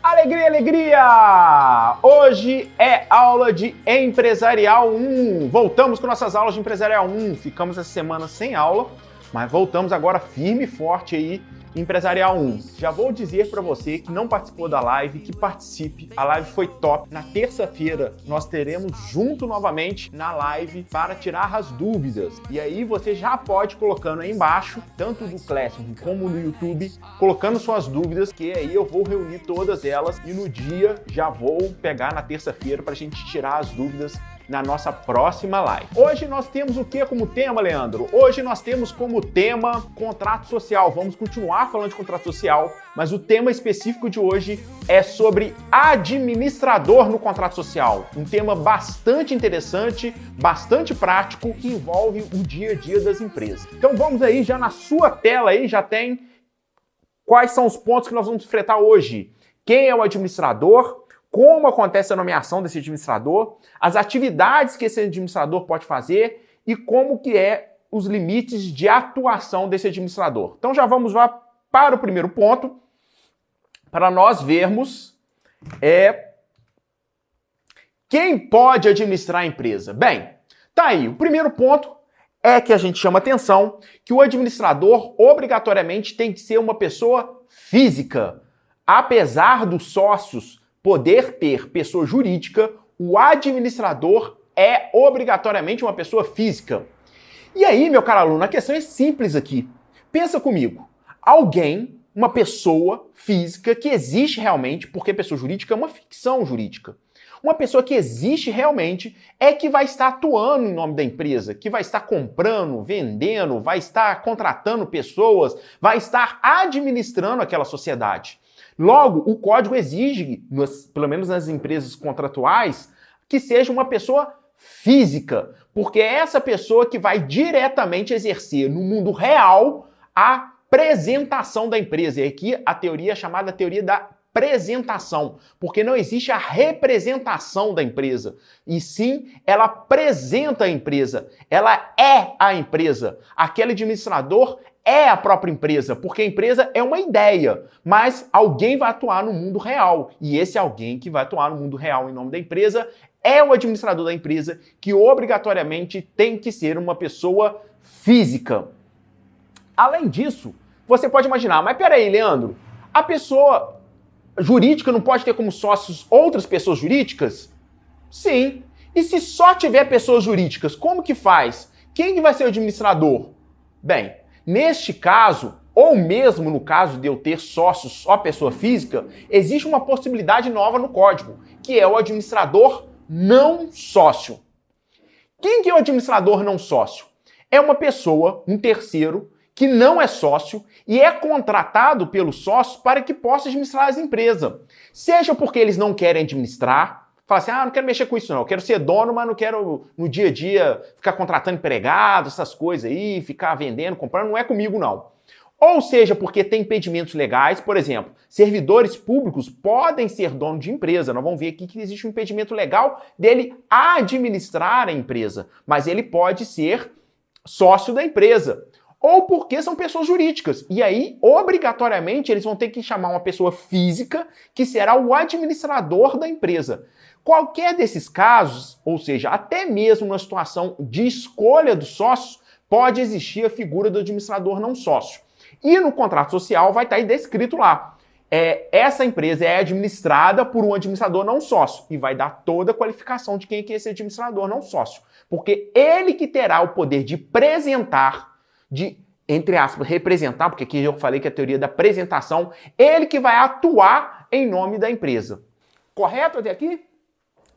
Alegria, alegria! Hoje é aula de Empresarial 1. Voltamos com nossas aulas de Empresarial 1. Ficamos essa semana sem aula, mas voltamos agora firme e forte aí em Empresarial 1. Já vou dizer para você que não participou da live, que participe. A live foi top. Na terça-feira nós teremos junto novamente na live para tirar as dúvidas. E aí você já pode colocando aí embaixo, tanto do Classroom como no YouTube, colocando suas dúvidas, que aí eu vou reunir todas elas e no dia já vou pegar na terça-feira para a gente tirar as dúvidas na nossa próxima live. Hoje nós temos o que como tema, Leandro? Hoje nós temos como tema contrato social. Vamos continuar falando de contrato social, mas o tema específico de hoje é sobre administrador no contrato social. Um tema bastante interessante, bastante prático, que envolve o dia a dia das empresas. Então vamos aí, já na sua tela aí já tem quais são os pontos que nós vamos enfrentar hoje. Quem é o administrador? Como acontece a nomeação desse administrador, as atividades que esse administrador pode fazer e como que é os limites de atuação desse administrador. Então já vamos lá para o primeiro ponto, para nós vermos quem pode administrar a empresa. Bem, tá aí, o primeiro ponto é que a gente chama atenção que o administrador obrigatoriamente tem que ser uma pessoa física. Apesar dos sócios poder ter pessoa jurídica, o administrador é obrigatoriamente uma pessoa física. E aí, meu caro aluno, a questão é simples aqui. Pensa comigo. Alguém, uma pessoa física que existe realmente, porque pessoa jurídica é uma ficção jurídica. Uma pessoa que existe realmente é que vai estar atuando em nome da empresa, que vai estar comprando, vendendo, vai estar contratando pessoas, vai estar administrando aquela sociedade. Logo, o código exige, pelo menos nas empresas contratuais, que seja uma pessoa física, porque é essa pessoa que vai diretamente exercer no mundo real a apresentação da empresa. E aqui a teoria é chamada teoria da apresentação, porque não existe a representação da empresa, e sim ela apresenta a empresa, ela é a empresa. Aquele administrador é a própria empresa, porque a empresa é uma ideia, mas alguém vai atuar no mundo real, e esse alguém que vai atuar no mundo real em nome da empresa é o administrador da empresa, que obrigatoriamente tem que ser uma pessoa física. Além disso, você pode imaginar, mas peraí, Leandro, a pessoa jurídica não pode ter como sócios outras pessoas jurídicas? Sim. E se só tiver pessoas jurídicas, como que faz? Quem que vai ser o administrador? Bem, neste caso, ou mesmo no caso de eu ter sócios só pessoa física, existe uma possibilidade nova no código, que é o administrador não sócio. Quem que é o administrador não sócio? É uma pessoa, um terceiro, que não é sócio e é contratado pelos sócios para que possa administrar as empresas. Seja porque eles não querem administrar, fala assim, não quero mexer com isso não, eu quero ser dono, mas não quero no dia a dia ficar contratando empregado, essas coisas aí, ficar vendendo, comprando, não é comigo não. Ou seja, porque tem impedimentos legais, por exemplo, servidores públicos podem ser dono de empresa. Nós vamos ver aqui que existe um impedimento legal dele administrar a empresa, mas ele pode ser sócio da empresa. Ou porque são pessoas jurídicas. E aí, obrigatoriamente, eles vão ter que chamar uma pessoa física que será o administrador da empresa. Qualquer desses casos, ou seja, até mesmo na situação de escolha dos sócios, pode existir a figura do administrador não sócio. E no contrato social vai estar aí descrito lá. Essa empresa é administrada por um administrador não sócio e vai dar toda a qualificação de quem é esse administrador não sócio. Porque ele que terá o poder de apresentar, de, entre aspas, representar, porque aqui eu falei que a teoria da apresentação, ele que vai atuar em nome da empresa. Correto até aqui?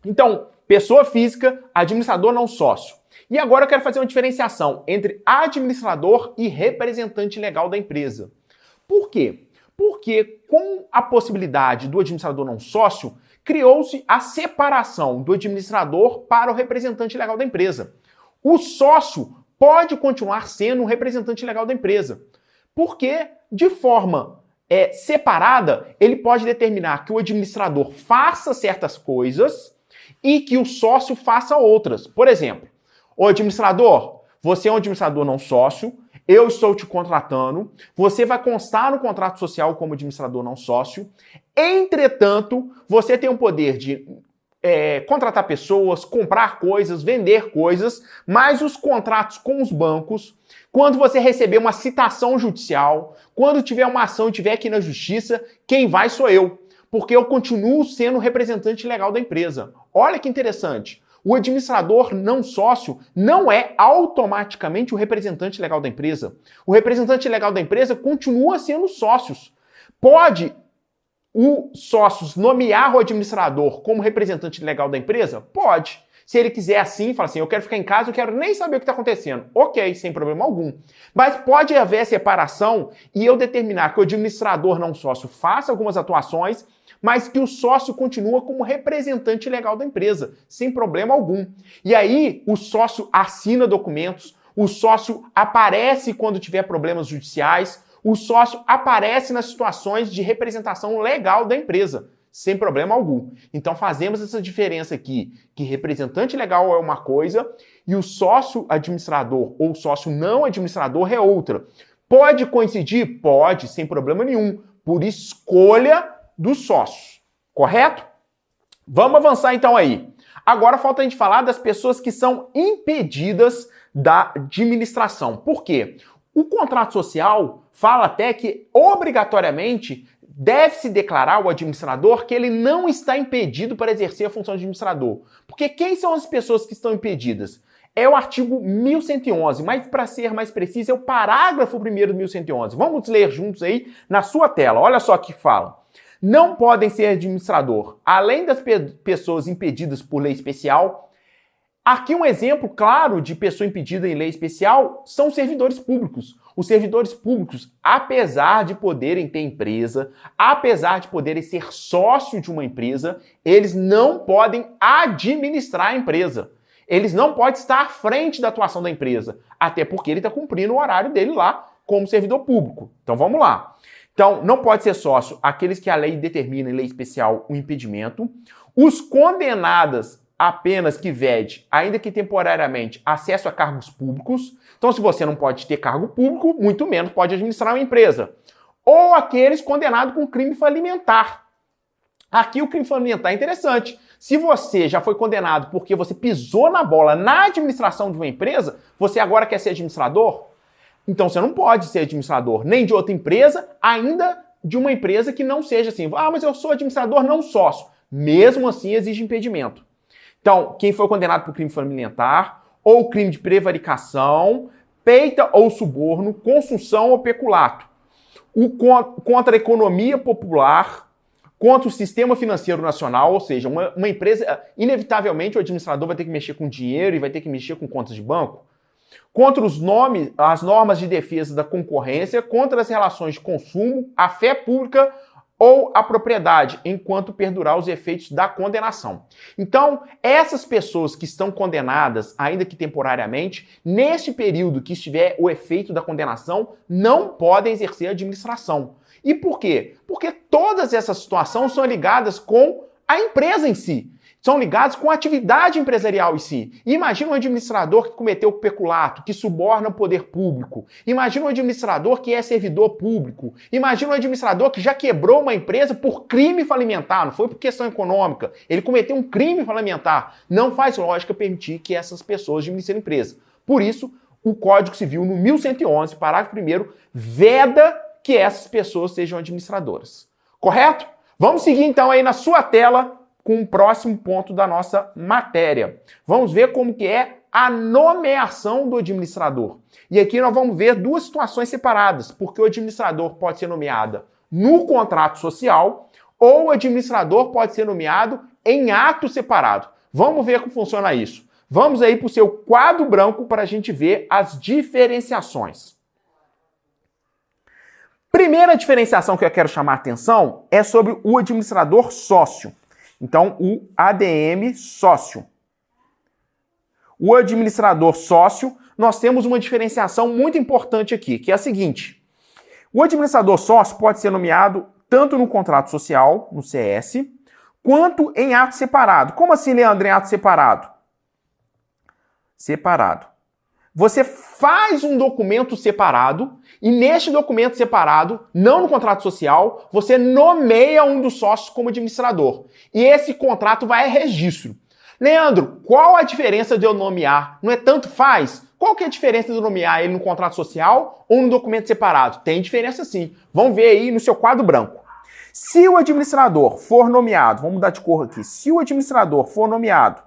Então, pessoa física, administrador não sócio. E agora eu quero fazer uma diferenciação entre administrador e representante legal da empresa. Por quê? Porque com a possibilidade do administrador não sócio, criou-se a separação do administrador para o representante legal da empresa. O sócio pode continuar sendo um representante legal da empresa, porque de forma separada, ele pode determinar que o administrador faça certas coisas e que o sócio faça outras. Por exemplo, o administrador, você é um administrador não sócio, eu estou te contratando, você vai constar no contrato social como administrador não sócio, entretanto, você tem o poder de contratar pessoas, comprar coisas, vender coisas, mas os contratos com os bancos, quando você receber uma citação judicial, quando tiver uma ação e tiver aqui na justiça, quem vai sou eu, porque eu continuo sendo representante legal da empresa. Olha que interessante. O administrador não sócio não é automaticamente o representante legal da empresa. O representante legal da empresa continua sendo sócios. Pode os sócios nomear o administrador como representante legal da empresa? Pode. Se ele quiser assim, fala assim, eu quero ficar em casa, eu quero nem saber o que está acontecendo. Ok, sem problema algum. Mas pode haver separação e eu determinar que o administrador não sócio faça algumas atuações, mas que o sócio continua como representante legal da empresa, sem problema algum. E aí, o sócio assina documentos, o sócio aparece quando tiver problemas judiciais, o sócio aparece nas situações de representação legal da empresa, sem problema algum. Então fazemos essa diferença aqui, que representante legal é uma coisa e o sócio administrador ou sócio não administrador é outra. Pode coincidir? Pode, sem problema nenhum, por escolha dos sócios, correto? Vamos avançar então aí. Agora falta a gente falar das pessoas que são impedidas da administração. Por quê? O contrato social fala até que, obrigatoriamente, deve-se declarar ao administrador que ele não está impedido para exercer a função de administrador. Porque quem são as pessoas que estão impedidas? É o artigo 1111, mas para ser mais preciso, é o parágrafo 1º do 1111. Vamos ler juntos aí na sua tela. Olha só o que fala. Não podem ser administrador, além das pessoas impedidas por lei especial. Aqui um exemplo claro de pessoa impedida em lei especial são os servidores públicos. Os servidores públicos, apesar de poderem ter empresa, apesar de poderem ser sócio de uma empresa, eles não podem administrar a empresa. Eles não podem estar à frente da atuação da empresa, até porque ele está cumprindo o horário dele lá como servidor público. Então vamos lá. Então, não pode ser sócio aqueles que a lei determina em lei especial o impedimento. Os condenados a penas que vede, ainda que temporariamente, acesso a cargos públicos. Então, se você não pode ter cargo público, muito menos pode administrar uma empresa. Ou aqueles condenados com crime falimentar. Aqui o crime falimentar é interessante. Se você já foi condenado porque você pisou na bola na administração de uma empresa, você agora quer ser administrador? Então você não pode ser administrador nem de outra empresa, ainda de uma empresa que não seja assim. Ah, mas eu sou administrador não sócio. Mesmo assim exige impedimento. Então, quem foi condenado por crime falimentar, ou crime de prevaricação, peita ou suborno, consunção ou peculato, contra a economia popular, contra o sistema financeiro nacional, ou seja, uma empresa, inevitavelmente o administrador vai ter que mexer com dinheiro e vai ter que mexer com contas de banco, contra as normas de defesa da concorrência, contra as relações de consumo, a fé pública ou a propriedade, enquanto perdurar os efeitos da condenação. Então, essas pessoas que estão condenadas, ainda que temporariamente, neste período que estiver o efeito da condenação, não podem exercer a administração. E por quê? Porque todas essas situações são ligadas com a empresa em si. São ligados com a atividade empresarial em si. Imagina um administrador que cometeu peculato, que suborna o poder público. Imagina um administrador que é servidor público. Imagina um administrador que já quebrou uma empresa por crime falimentar, não foi por questão econômica. Ele cometeu um crime falimentar. Não faz lógica permitir que essas pessoas administrem a empresa. Por isso, o Código Civil, no 1111, parágrafo 1º, veda que essas pessoas sejam administradoras. Correto? Vamos seguir então aí na sua tela com o próximo ponto da nossa matéria. Vamos ver como que é a nomeação do administrador. E aqui nós vamos ver duas situações separadas, porque o administrador pode ser nomeado no contrato social ou o administrador pode ser nomeado em ato separado. Vamos ver como funciona isso. Vamos aí para o seu quadro branco para a gente ver as diferenciações. Primeira diferenciação que eu quero chamar a atenção é sobre o administrador sócio. Então, o ADM sócio. O administrador sócio, nós temos uma diferenciação muito importante aqui, que é a seguinte. O administrador sócio pode ser nomeado tanto no contrato social, no CS, quanto em ato separado. Como assim, Leandro, em ato separado? Separado. você faz um documento separado e neste documento separado, não no contrato social, você nomeia um dos sócios como administrador. E esse contrato vai a registro. Leandro, qual a diferença de eu nomear? Não é tanto faz? Qual que é a diferença de eu nomear ele no contrato social ou no documento separado? Tem diferença sim. Vamos ver aí no seu quadro branco. Se o administrador for nomeado, vamos mudar de cor aqui, se o administrador for nomeado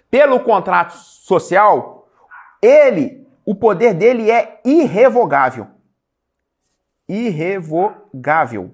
pelo contrato social, o poder dele é irrevogável. Irrevogável.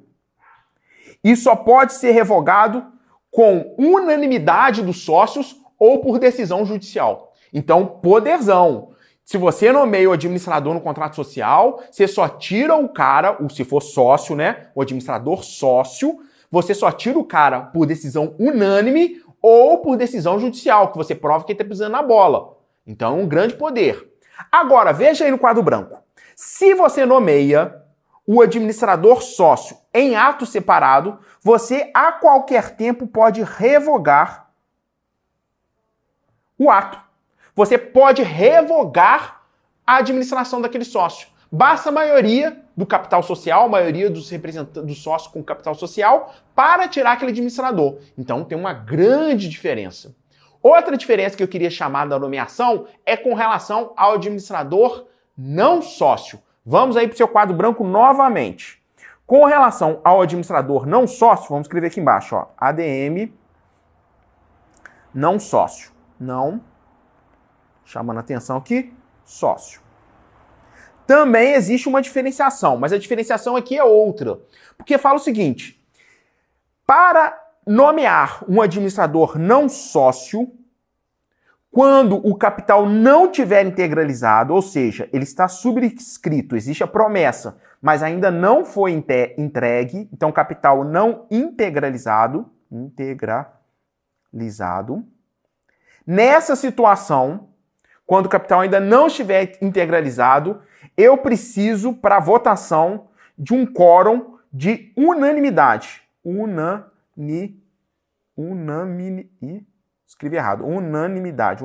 E só pode ser revogado com unanimidade dos sócios ou por decisão judicial. Então, poderzão. Se você nomeia o administrador no contrato social, você só tira o cara, ou se for sócio, né? O administrador sócio, você só tira o cara por decisão unânime ou por decisão judicial, que você prova que ele está pisando na bola. Então, é um grande poder. Agora, veja aí no quadro branco. Se você nomeia o administrador sócio em ato separado, você a qualquer tempo pode revogar o ato. Você pode revogar a administração daquele sócio. Basta a maioria do capital social, a maioria dos representantes dos sócios com capital social, para tirar aquele administrador. Então tem uma grande diferença. Outra diferença que eu queria chamar da nomeação é com relação ao administrador não sócio. Vamos aí para o seu quadro branco novamente. Com relação ao administrador não sócio, vamos escrever aqui embaixo, ó, ADM não sócio. Não, chamando a atenção aqui, sócio. Também existe uma diferenciação, mas a diferenciação aqui é outra. Porque fala o seguinte, para nomear um administrador não sócio, quando o capital não tiver integralizado, ou seja, ele está subscrito, existe a promessa, mas ainda não foi entregue, então capital não integralizado, nessa situação, quando o capital ainda não estiver integralizado, eu preciso, para votação, de um quórum de unanimidade. Escrevi errado. Unanimidade.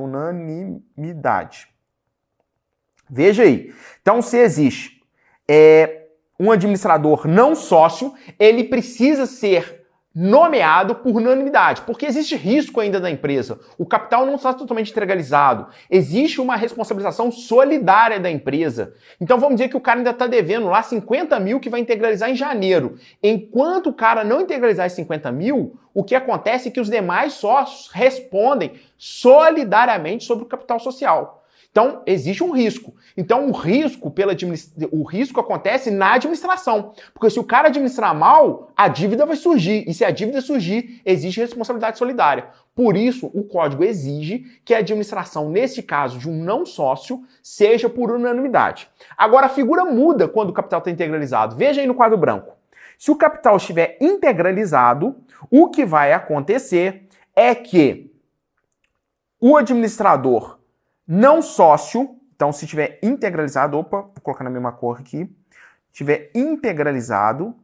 Veja aí. Então, se existe um administrador não sócio, ele precisa ser nomeado por unanimidade, porque existe risco ainda da empresa. O capital não está totalmente integralizado. Existe uma responsabilização solidária da empresa. Então vamos dizer que o cara ainda está devendo lá 50 mil que vai integralizar em janeiro. Enquanto o cara não integralizar esses 50 mil, o que acontece é que os demais sócios respondem solidariamente sobre o capital social. Então, existe um risco. Então, o risco acontece na administração. Porque se o cara administrar mal, a dívida vai surgir. E se a dívida surgir, existe responsabilidade solidária. Por isso, o código exige que a administração, nesse caso de um não sócio, seja por unanimidade. Agora, a figura muda quando o capital está integralizado. Veja aí no quadro branco. Se o capital estiver integralizado, o que vai acontecer é que o administrador não sócio, então se tiver integralizado, vou colocar na mesma cor aqui, tiver integralizado,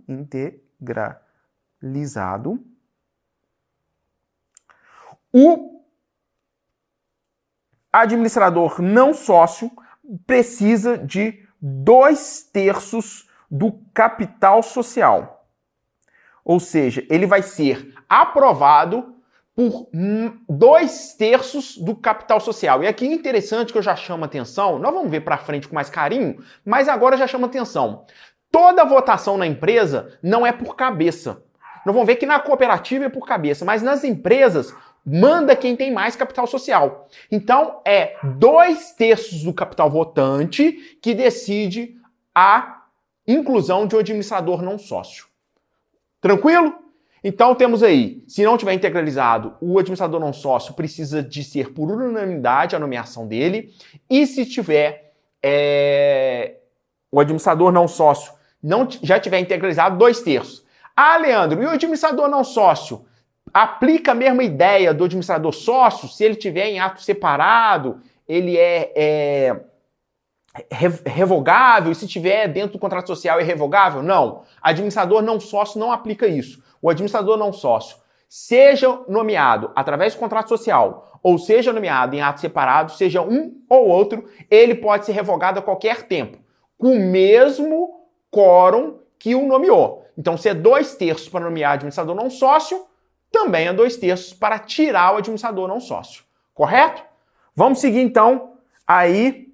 o administrador não sócio precisa de 2/3 do capital social. Ou seja, ele vai ser aprovado por 2/3 do capital social. E aqui é interessante que eu já chamo a atenção, nós vamos ver para frente com mais carinho, mas agora já chama atenção. Toda votação na empresa não é por cabeça. Nós vamos ver que na cooperativa é por cabeça, mas nas empresas manda quem tem mais capital social. Então é 2/3 do capital votante que decide a inclusão de um administrador não sócio. Tranquilo? Então temos aí, se não tiver integralizado, o administrador não sócio precisa de ser por unanimidade a nomeação dele, e se tiver o administrador não sócio já tiver integralizado, 2/3. Ah, Leandro, e o administrador não sócio? Aplica a mesma ideia do administrador sócio, se ele tiver em ato separado, ele é revogável, e se tiver dentro do contrato social é revogável? Não. Administrador não sócio não aplica isso. O administrador não sócio, seja nomeado através do contrato social ou seja nomeado em ato separado, seja um ou outro, ele pode ser revogado a qualquer tempo, com o mesmo quórum que o nomeou. Então, se é 2/3 para nomear administrador não sócio, também é 2/3 para tirar o administrador não sócio. Correto? Vamos seguir, então, aí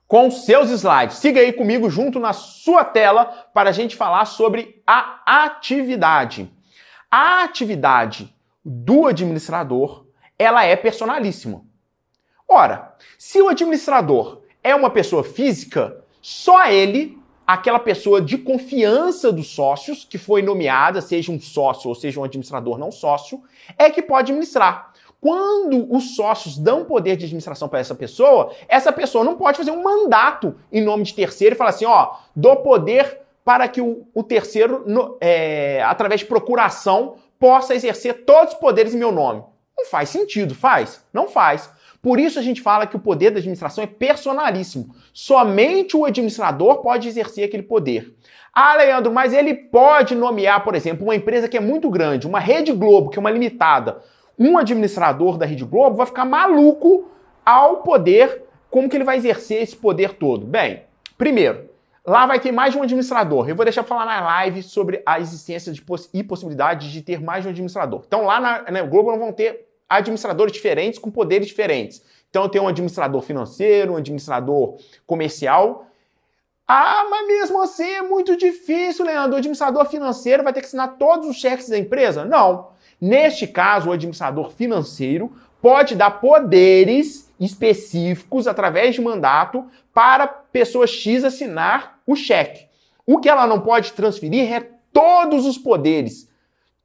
com seus slides. Siga aí comigo junto na sua tela para a gente falar sobre a atividade. A atividade do administrador, ela é personalíssima. Ora, se o administrador é uma pessoa física, só ele, aquela pessoa de confiança dos sócios, que foi nomeada, seja um sócio ou seja um administrador não sócio, é que pode administrar. Quando os sócios dão poder de administração para essa pessoa não pode fazer um mandato em nome de terceiro e falar assim, ó, dou poder para que o terceiro, através de procuração, possa exercer todos os poderes em meu nome. Não faz sentido, faz? Não faz. Por isso a gente fala que o poder da administração é personalíssimo. Somente o administrador pode exercer aquele poder. Ah, Leandro, mas ele pode nomear, por exemplo, uma empresa que é muito grande, uma Rede Globo, que é uma limitada. Um administrador da Rede Globo vai ficar maluco ao poder, como que ele vai exercer esse poder todo? Bem, primeiro, lá vai ter mais de um administrador. Eu vou deixar falar na live sobre a existência e possibilidade de ter mais de um administrador. Então lá na Globo não vão ter administradores diferentes com poderes diferentes. Então tem um administrador financeiro, um administrador comercial. Ah, mas mesmo assim é muito difícil, Leandro. O administrador financeiro vai ter que assinar todos os cheques da empresa? Não. Neste caso, o administrador financeiro pode dar poderes específicos através de mandato para a pessoa X assinar o cheque. O que ela não pode transferir é todos os poderes.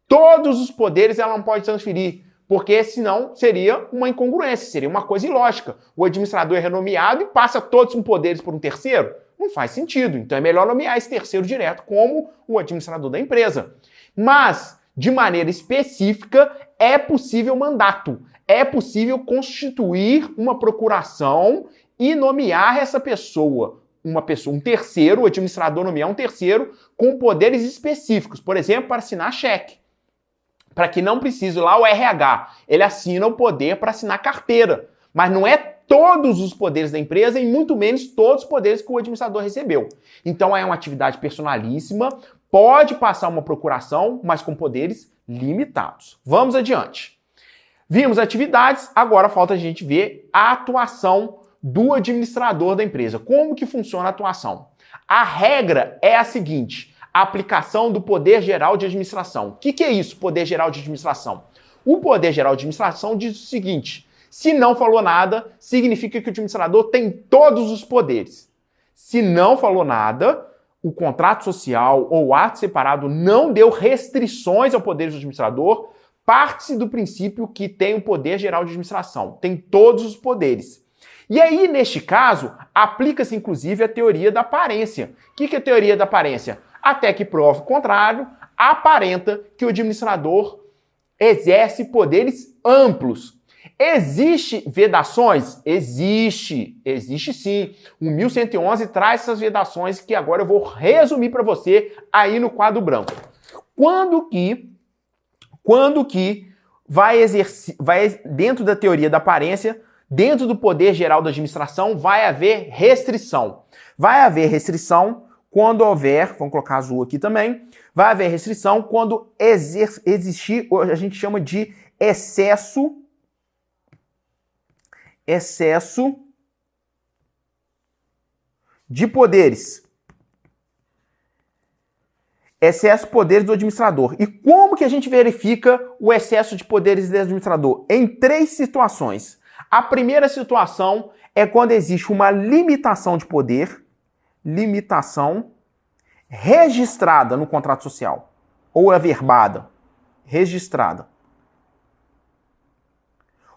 Todos os poderes ela não pode transferir, porque senão seria uma incongruência, seria uma coisa ilógica. O administrador é renomeado e passa todos os poderes por um terceiro? Não faz sentido. Então é melhor nomear esse terceiro direto como o administrador da empresa. Mas, de maneira específica, é possível mandato. É possível constituir uma procuração e nomear essa pessoa. Um terceiro, o administrador nomear um terceiro com poderes específicos. Por exemplo, para assinar cheque. Para que não precise lá o RH. Ele assina o poder para assinar carteira. Mas não é todos os poderes da empresa e muito menos todos os poderes que o administrador recebeu. Então é uma atividade personalíssima, pode passar uma procuração, mas com poderes limitados. Vamos adiante. Vimos atividades, agora falta a gente ver a atuação do administrador da empresa. Como que funciona a atuação? A regra é a seguinte: a aplicação do poder geral de administração. O que é isso, poder geral de administração? O poder geral de administração diz o seguinte: se não falou nada, significa que o administrador tem todos os poderes. Se não falou nada, o contrato social ou o ato separado não deu restrições ao poder do administrador, parte-se do princípio que tem o poder geral de administração, tem todos os poderes. E aí, neste caso, aplica-se inclusive a teoria da aparência. O que é a teoria da aparência? Até que prove o contrário, aparenta que o administrador exerce poderes amplos. Existe vedações? Existe sim. O 1111 traz essas vedações que agora eu vou resumir para você aí no quadro branco. Quando que vai dentro da teoria da aparência, dentro do poder geral da administração, vai haver restrição. Vai haver restrição quando houver, vamos colocar azul aqui também, vai haver restrição quando existir, a gente chama de excesso de poderes. Excesso de poderes do administrador. E como que a gente verifica o excesso de poderes do administrador? Em 3 situações. A primeira situação é quando existe uma limitação de poder, limitação registrada no contrato social, ou averbada, registrada.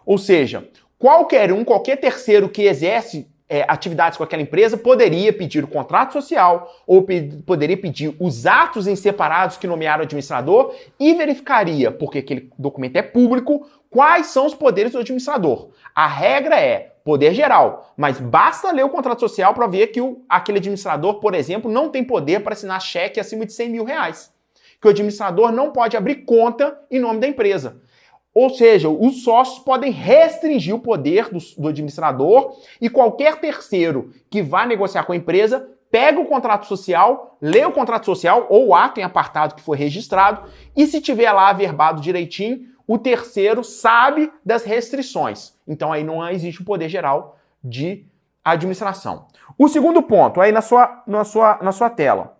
Ou seja, qualquer terceiro que exerce atividades com aquela empresa poderia pedir o contrato social ou poderia pedir os atos em separados que nomearam o administrador e verificaria, porque aquele documento é público, quais são os poderes do administrador. A regra é poder geral, mas basta ler o contrato social para ver que aquele administrador, por exemplo, não tem poder para assinar cheque acima de R$100 mil. que o administrador não pode abrir conta em nome da empresa. Ou seja, os sócios podem restringir o poder do administrador e qualquer terceiro que vá negociar com a empresa pega o contrato social, lê o contrato social ou o ato em apartado que foi registrado e se tiver lá averbado direitinho, o terceiro sabe das restrições. Então aí não existe o poder geral de administração. O segundo ponto, aí na sua tela.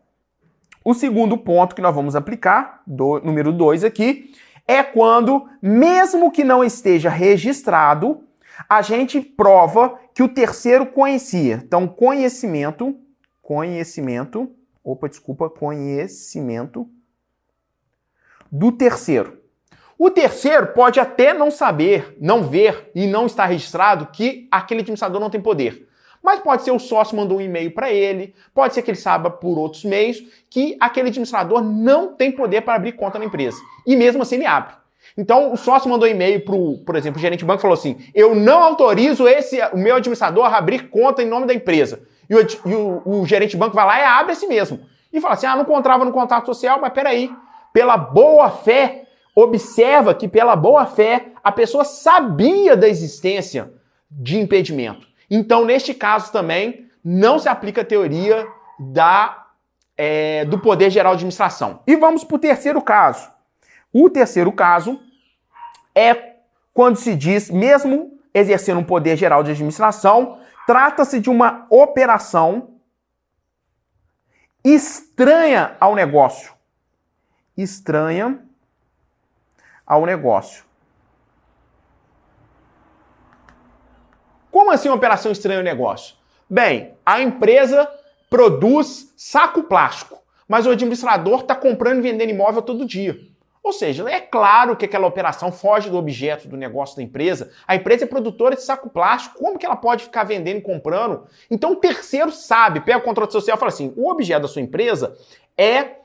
O segundo ponto que nós vamos aplicar, número 2 aqui, é quando, mesmo que não esteja registrado, a gente prova que o terceiro conhecia. Então, conhecimento do terceiro. O terceiro pode até não saber, não ver e não estar registrado que aquele administrador não tem poder. Mas pode ser o sócio mandou um e-mail para ele, pode ser que ele saiba por outros meios que aquele administrador não tem poder para abrir conta na empresa. E mesmo assim ele abre. Então o sócio mandou um e-mail por exemplo, o gerente de banco falou assim: eu não autorizo o meu administrador a abrir conta em nome da empresa. E o gerente de banco vai lá e abre esse mesmo. E fala assim: não encontrava no contrato social, mas peraí, pela boa fé, observa que pela boa fé a pessoa sabia da existência de impedimento. Então, neste caso também, não se aplica a teoria do poder geral de administração. E vamos para o terceiro caso. O terceiro caso é quando se diz, mesmo exercendo um poder geral de administração, trata-se de uma operação estranha ao negócio. Estranha ao negócio. Como assim uma operação estranha ao negócio? Bem, a empresa produz saco plástico, mas o administrador está comprando e vendendo imóvel todo dia. Ou seja, é claro que aquela operação foge do objeto do negócio da empresa. A empresa é produtora de saco plástico, como que ela pode ficar vendendo e comprando? Então o terceiro sabe, pega o contrato social e fala assim: o objeto da sua empresa é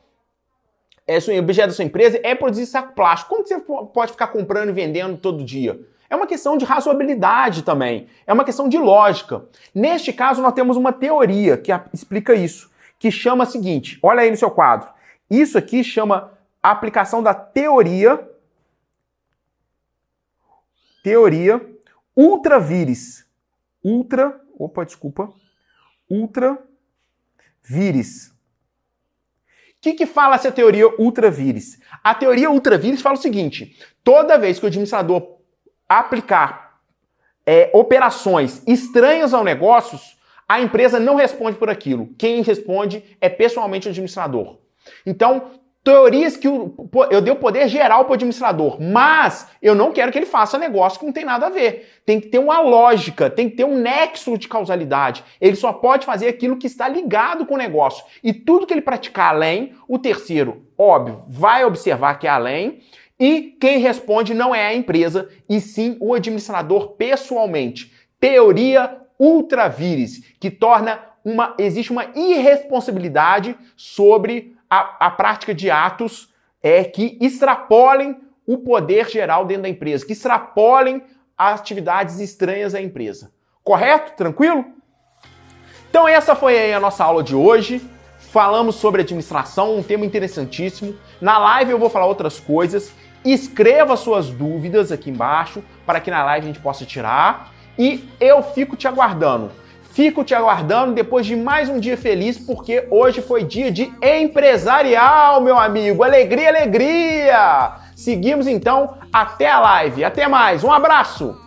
produzir saco plástico. Como que você pode ficar comprando e vendendo todo dia? É uma questão de razoabilidade também. É uma questão de lógica. Neste caso, nós temos uma teoria que explica isso, que chama o seguinte, olha aí no seu quadro. Isso aqui chama a aplicação da teoria ultra vires. Ultra vires. O que fala essa teoria ultra vires? A teoria ultra vires fala o seguinte: toda vez que o administrador aplicar operações estranhas ao negócio, a empresa não responde por aquilo. Quem responde é pessoalmente o administrador. Então, teorias que eu dei o poder geral para o administrador, mas eu não quero que ele faça negócio que não tem nada a ver. Tem que ter uma lógica, tem que ter um nexo de causalidade. Ele só pode fazer aquilo que está ligado com o negócio. E tudo que ele praticar além, o terceiro, óbvio, vai observar que é além. E quem responde não é a empresa, e sim o administrador pessoalmente. Teoria ultra vires, que existe uma irresponsabilidade sobre a prática de atos que extrapolem o poder geral dentro da empresa, que extrapolem as atividades estranhas à empresa. Correto? Tranquilo? Então essa foi aí a nossa aula de hoje. Falamos sobre administração, um tema interessantíssimo. Na live eu vou falar outras coisas. Escreva suas dúvidas aqui embaixo para que na live a gente possa tirar. E eu fico te aguardando. Fico te aguardando depois de mais um dia feliz, porque hoje foi dia de empresarial, meu amigo. Alegria, alegria! Seguimos então até a live. Até mais. Um abraço!